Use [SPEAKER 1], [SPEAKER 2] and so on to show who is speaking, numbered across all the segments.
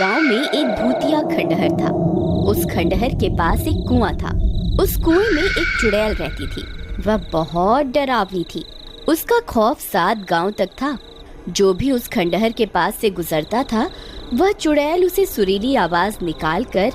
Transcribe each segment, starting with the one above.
[SPEAKER 1] गांव में एक भूतिया खंडहर था। उस खंडहर के पास एक कुआं था। उस कुएं में एक चुड़ैल रहती थी। वह बहुत डरावनी थी। उसका खौफ 7 गांव तक था। जो भी उस खंडहर के पास से गुजरता था, वह चुड़ैल उसे सुरीली आवाज निकालकर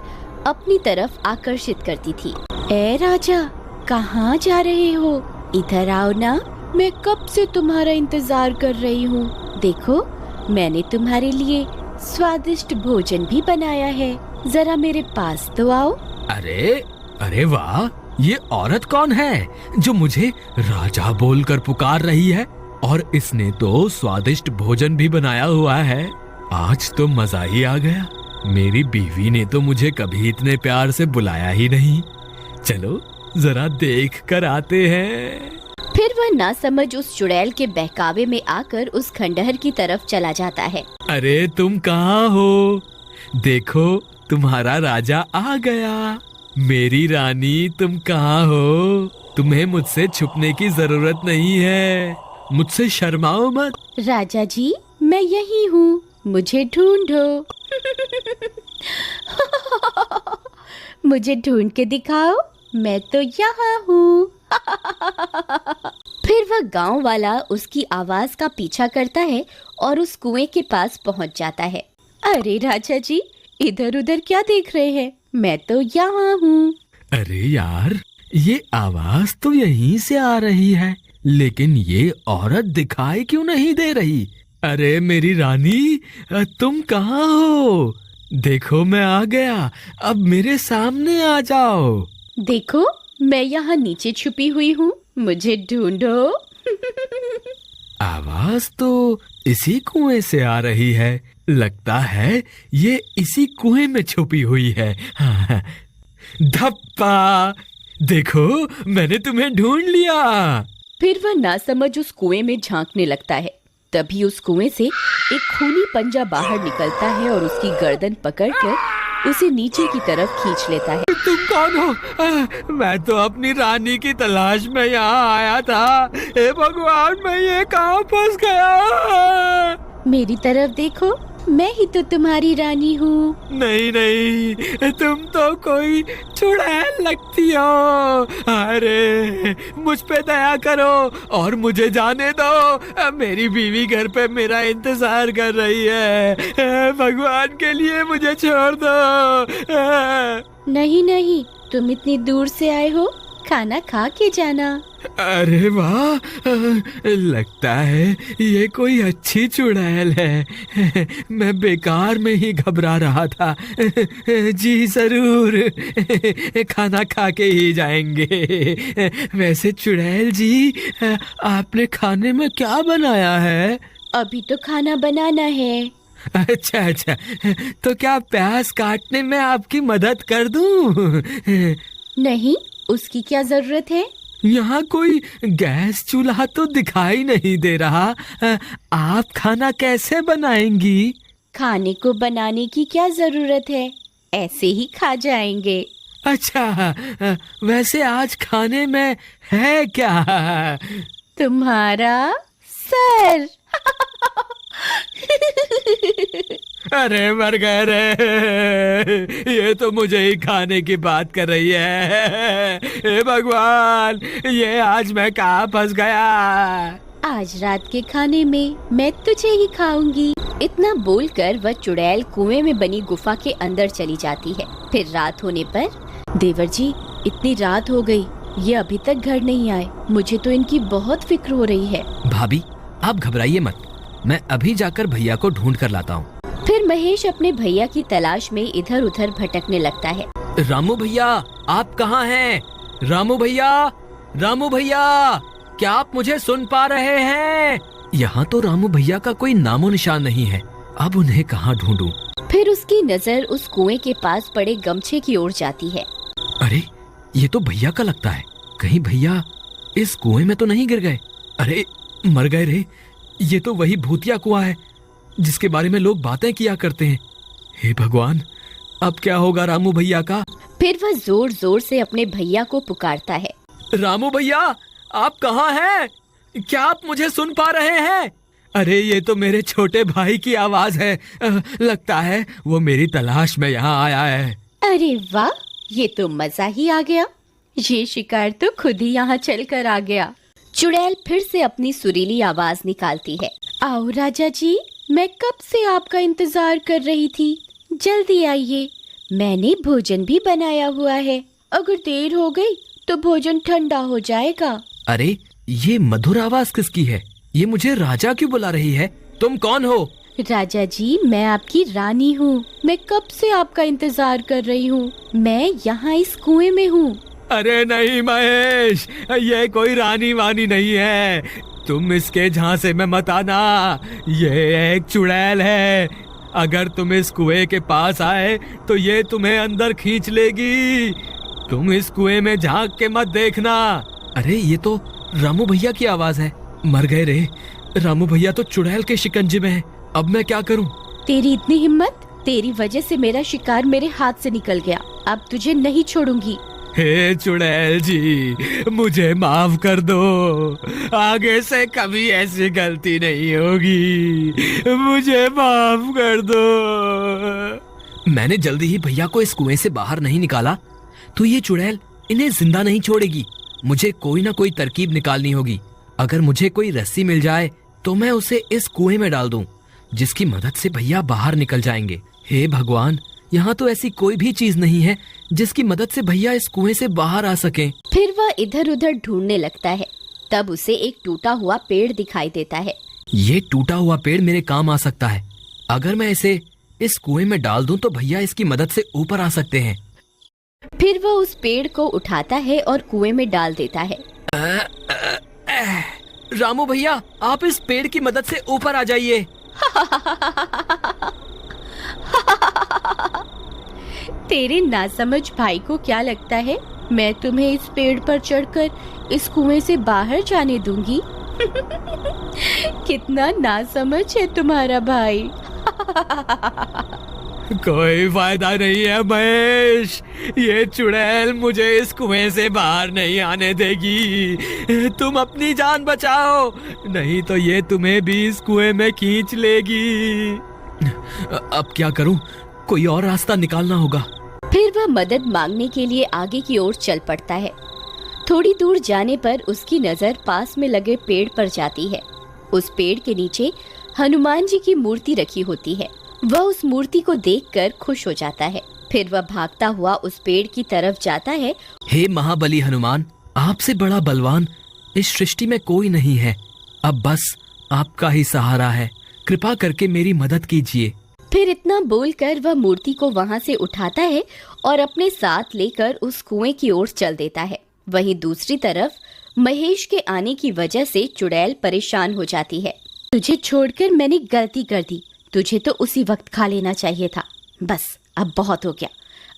[SPEAKER 1] अपनी तरफ आकर्षित करती थी। ए राजा, कहाँ जा रहे हो? इधर आओ ना, मैं कब से तुम्हारा इंतजार कर रही हूँ। देखो, मैंने तुम्हारे लिए स्वादिष्ट भोजन भी बनाया है। जरा मेरे पास तो आओ।
[SPEAKER 2] अरे वाह, ये औरत कौन है जो मुझे राजा बोलकर पुकार रही है? और इसने तो स्वादिष्ट भोजन भी बनाया हुआ है। आज तो मजा ही आ गया। मेरी बीवी ने तो मुझे कभी इतने प्यार से बुलाया ही नहीं। चलो जरा देख कर आते हैं।
[SPEAKER 1] फिर वह नासमझ उस चुड़ैल के बहकावे में आकर उस खंडहर की तरफ चला जाता है।
[SPEAKER 2] अरे तुम कहाँ हो? देखो, तुम्हारा राजा आ गया। मेरी रानी, तुम कहाँ हो? तुम्हें मुझसे छुपने की जरूरत नहीं है। मुझसे शर्माओ मत।
[SPEAKER 1] राजा जी, मैं यही हूँ, मुझे ढूंढो। मुझे ढूंढ के दिखाओ, मैं तो यहाँ हूँ। फिर वह गांव वाला उसकी आवाज का पीछा करता है और उस कुएं के पास पहुंच जाता है। अरे राजा जी, इधर उधर क्या देख रहे हैं? मैं तो यहाँ हूँ।
[SPEAKER 2] अरे यार, ये आवाज तो यहीं से आ रही है, लेकिन ये औरत दिखाई क्यों नहीं दे रही? अरे मेरी रानी, तुम कहाँ हो? देखो, मैं आ गया। अब मेरे सामने आ जाओ।
[SPEAKER 1] देखो, मैं यहाँ नीचे छुपी हुई हूँ, मुझे ढूंढो।
[SPEAKER 2] आवाज तो इसी कुएं से आ रही है। लगता है ये इसी कुएं में छुपी हुई है। धप्पा! देखो, मैंने तुम्हें ढूंढ लिया।
[SPEAKER 1] फिर वह नासमझ उस कुएं में झांकने लगता है। तभी उस कुएं से एक खूनी पंजा बाहर निकलता है और उसकी गर्दन पकड़कर उसे नीचे की तरफ खींच लेता है।
[SPEAKER 2] तुम कौन हो? मैं तो अपनी रानी की तलाश में यहाँ आया था। हे भगवान, मैं ये कहाँ फंस गया?
[SPEAKER 1] मेरी तरफ देखो, मैं ही तो तुम्हारी रानी हूँ।
[SPEAKER 2] नहीं, तुम तो कोई चुड़ैल लगती हो। अरे मुझ पे दया करो और मुझे जाने दो। मेरी बीवी घर पे मेरा इंतजार कर रही है। भगवान के लिए मुझे छोड़ दो।
[SPEAKER 1] नहीं, तुम इतनी दूर से आए हो, खाना खा के जाना।
[SPEAKER 2] अरे वाह, लगता है ये कोई अच्छी चुड़ैल है। मैं बेकार में ही घबरा रहा था। जी जरूर, खाना खा के ही जाएंगे। वैसे चुड़ैल जी, आपने खाने में क्या बनाया है?
[SPEAKER 1] अभी तो खाना बनाना है।
[SPEAKER 2] अच्छा, तो क्या प्याज काटने में आपकी मदद कर दूं?
[SPEAKER 1] नहीं, उसकी क्या जरूरत है?
[SPEAKER 2] यहाँ कोई गैस चूल्हा तो दिखाई नहीं दे रहा। आप खाना कैसे बनाएंगी?
[SPEAKER 1] खाने को बनाने की क्या जरूरत है, ऐसे ही खा जाएंगे।
[SPEAKER 2] अच्छा, वैसे आज खाने में है क्या?
[SPEAKER 1] तुम्हारा सर।
[SPEAKER 2] अरे मर गए रे, ये तो मुझे ही खाने की बात कर रही है। हे भगवान, ये आज मैं कहाँ फंस गया?
[SPEAKER 1] आज रात के खाने में मैं तुझे ही खाऊंगी। इतना बोलकर वह चुड़ैल कुएं में बनी गुफा के अंदर चली जाती है। फिर रात होने पर, देवर जी, इतनी रात हो गई, ये अभी तक घर नहीं आए। मुझे तो इनकी बहुत फिक्र हो रही है।
[SPEAKER 2] भाभी, आप घबराइए मत, मैं अभी जाकर भैया को ढूंढ कर लाता हूँ।
[SPEAKER 1] फिर महेश अपने भैया की तलाश में इधर उधर भटकने लगता है।
[SPEAKER 2] रामू भैया, आप कहाँ हैं? रामू भैया, क्या आप मुझे सुन पा रहे हैं? यहाँ तो रामू भैया का कोई नामो निशान नहीं है। अब उन्हें कहाँ ढूंढूं?
[SPEAKER 1] फिर उसकी नजर उस कुएं के पास पड़े गमछे की ओर जाती है।
[SPEAKER 2] अरे, ये तो भैया का लगता है। कहीं भैया इस कुएं में तो नहीं गिर गए? अरे मर गए रे, ये तो वही भूतिया कुआं है जिसके बारे में लोग बातें किया करते हैं। हे भगवान, अब क्या होगा रामू भैया का?
[SPEAKER 1] फिर वह जोर जोर से अपने भैया को पुकारता है।
[SPEAKER 2] रामू भैया, आप कहाँ हैं? क्या आप मुझे सुन पा रहे हैं? अरे ये तो मेरे छोटे भाई की आवाज है। लगता है वो मेरी तलाश में यहाँ आया है।
[SPEAKER 1] अरे वाह, ये तो मजा ही आ गया। ये शिकार तो खुद ही यहाँ चल कर आ गया। चुड़ैल फिर से अपनी सुरीली आवाज निकालती है। आओ राजा जी, मैं कब से आपका इंतजार कर रही थी। जल्दी आइए, मैंने भोजन भी बनाया हुआ है। अगर देर हो गई तो भोजन ठंडा हो जाएगा।
[SPEAKER 2] अरे ये मधुर आवाज किसकी है? ये मुझे राजा क्यों बुला रही है? तुम कौन हो?
[SPEAKER 1] राजा जी, मैं आपकी रानी हूँ। मैं कब से आपका इंतजार कर रही हूँ। मैं यहाँ इस कुएं में हूँ।
[SPEAKER 2] अरे नहीं महेश, ये कोई रानी वानी नहीं है। तुम इसके झांसे में मत आना। ये एक चुड़ैल है। अगर तुम इस कुएं के पास आए तो ये तुम्हें अंदर खींच लेगी। तुम इस कुएं में झांक के मत देखना। अरे ये तो रामू भैया की आवाज है। मर गए रे। रामू भैया तो चुड़ैल के शिकंजे में है। अब मैं क्या करूं?
[SPEAKER 1] तेरी इतनी हिम्मत! तेरी वजह से मेरा शिकार मेरे हाथ से निकल गया। अब तुझे नहीं छोड़ूंगी।
[SPEAKER 2] हे चुड़ैल जी, मुझे माफ कर दो। आगे से कभी ऐसी गलती नहीं होगी। मुझे माफ कर दो। मैंने जल्दी ही भैया को इस कुएं से बाहर नहीं निकाला तो ये चुड़ैल इन्हें जिंदा नहीं छोड़ेगी। मुझे कोई ना कोई तरकीब निकालनी होगी। अगर मुझे कोई रस्सी मिल जाए तो मैं उसे इस कुएं में डाल दूं, जिसकी मदद से भैया बाहर निकल जाएंगे। हे भगवान, यहाँ तो ऐसी कोई भी चीज नहीं है जिसकी मदद से भैया इस कुएं से बाहर आ सके।
[SPEAKER 1] फिर वह इधर उधर ढूंढने लगता है। तब उसे एक टूटा हुआ पेड़ दिखाई देता है।
[SPEAKER 2] ये टूटा हुआ पेड़ मेरे काम आ सकता है। अगर मैं इसे इस कुएं में डाल दूं तो भैया इसकी मदद से ऊपर आ सकते हैं।
[SPEAKER 1] फिर वह उस पेड़ को उठाता है और कुएं में डाल देता है।
[SPEAKER 2] रामू भैया, आप इस पेड़ की मदद से ऊपर आ जाइए।
[SPEAKER 1] तेरे नासमझ भाई को क्या लगता है मैं तुम्हें इस पेड़ पर चढ़कर इस कुएं से बाहर जाने दूंगी? कितना नासमझ है तुम्हारा भाई।
[SPEAKER 2] कोई फायदा नहीं है महेश। ये चुड़ैल मुझे इस कुएं से बाहर नहीं आने देगी। तुम अपनी जान बचाओ, नहीं तो ये तुम्हें भी इस कुएं में खींच लेगी। अब क्या करूं? कोई और रास्ता निकालना होगा।
[SPEAKER 1] फिर वह मदद मांगने के लिए आगे की ओर चल पड़ता है। थोड़ी दूर जाने पर उसकी नजर पास में लगे पेड़ पर जाती है। उस पेड़ के नीचे हनुमान जी की मूर्ति रखी होती है। वह उस मूर्ति को देखकर खुश हो जाता है। फिर वह भागता हुआ उस पेड़ की तरफ जाता है।
[SPEAKER 2] हे महाबली हनुमान, आपसे बड़ा बलवान इस सृष्टि में कोई नहीं है। अब बस आपका ही सहारा है। कृपा करके मेरी मदद कीजिए।
[SPEAKER 1] फिर इतना बोलकर वह मूर्ति को वहां से उठाता है और अपने साथ लेकर उस कुएं की ओर चल देता है। वहीं दूसरी तरफ महेश के आने की वजह से चुड़ैल परेशान हो जाती है। तुझे छोड़कर मैंने गलती कर दी। तुझे तो उसी वक्त खा लेना चाहिए था। बस अब बहुत हो गया।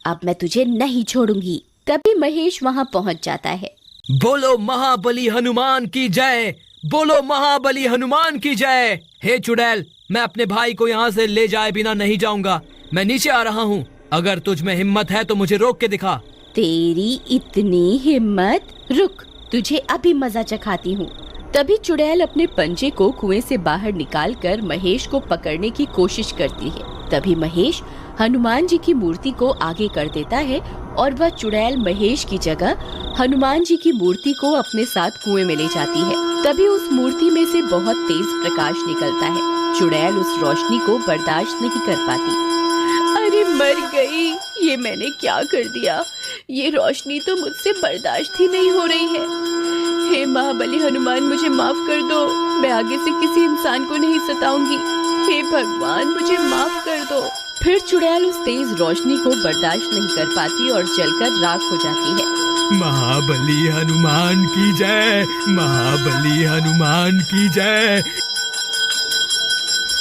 [SPEAKER 1] अब मैं तुझे नहीं छोड़ूंगी। तभी महेश वहां पहुंच जाता है।
[SPEAKER 2] बोलो महाबली हनुमान की जय। बोलो महाबली हनुमान की जय। हे चुड़ैल, मैं अपने भाई को यहाँ से ले जाए बिना नहीं जाऊंगा। मैं नीचे आ रहा हूँ। अगर तुझ में हिम्मत है तो मुझे रोक के दिखा।
[SPEAKER 1] तेरी इतनी हिम्मत? रुक, तुझे अभी मजा चखाती हूँ। तभी चुड़ैल अपने पंजे को कुएं से बाहर निकालकर महेश को पकड़ने की कोशिश करती है। तभी महेश हनुमान जी की मूर्ति को आगे कर देता है और वह चुड़ैल महेश की जगह हनुमान जी की मूर्ति को अपने साथ कुएं में ले जाती है। तभी उस मूर्ति में से बहुत तेज प्रकाश निकलता है। चुड़ैल उस रोशनी को बर्दाश्त नहीं कर पाती। अरे मर गई, ये मैंने क्या कर दिया? ये रोशनी तो मुझसे बर्दाश्त ही नहीं हो रही है। हे महाबली हनुमान, मुझे माफ कर दो। मैं आगे से किसी इंसान को नहीं सताऊंगी। हे भगवान, मुझे माफ कर दो। फिर चुड़ैल उस तेज रोशनी को बर्दाश्त नहीं कर पाती और जलकर राख हो जाती है।
[SPEAKER 2] महाबली हनुमान की जय। महाबली हनुमान की जय।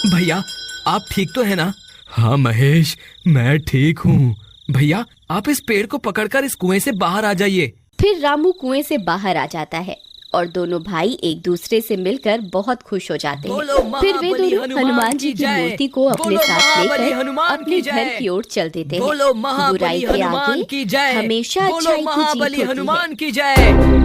[SPEAKER 2] भैया, आप ठीक तो है ना? हाँ महेश, मैं ठीक हूँ। भैया, आप इस पेड़ को पकड़कर इस कुएं से बाहर आ जाइए।
[SPEAKER 1] फिर रामू कुएं से बाहर आ जाता है और दोनों भाई एक दूसरे से मिलकर बहुत खुश हो जाते हैं। फिर वे दोनों हनुमान जी की मूर्ति को अपने साथ लेकर अपने घर की ओर चल देते हैं। बुराई के आगे हमेशा अच्छाई की जीत होती है।
[SPEAKER 2] हनुमान की जय।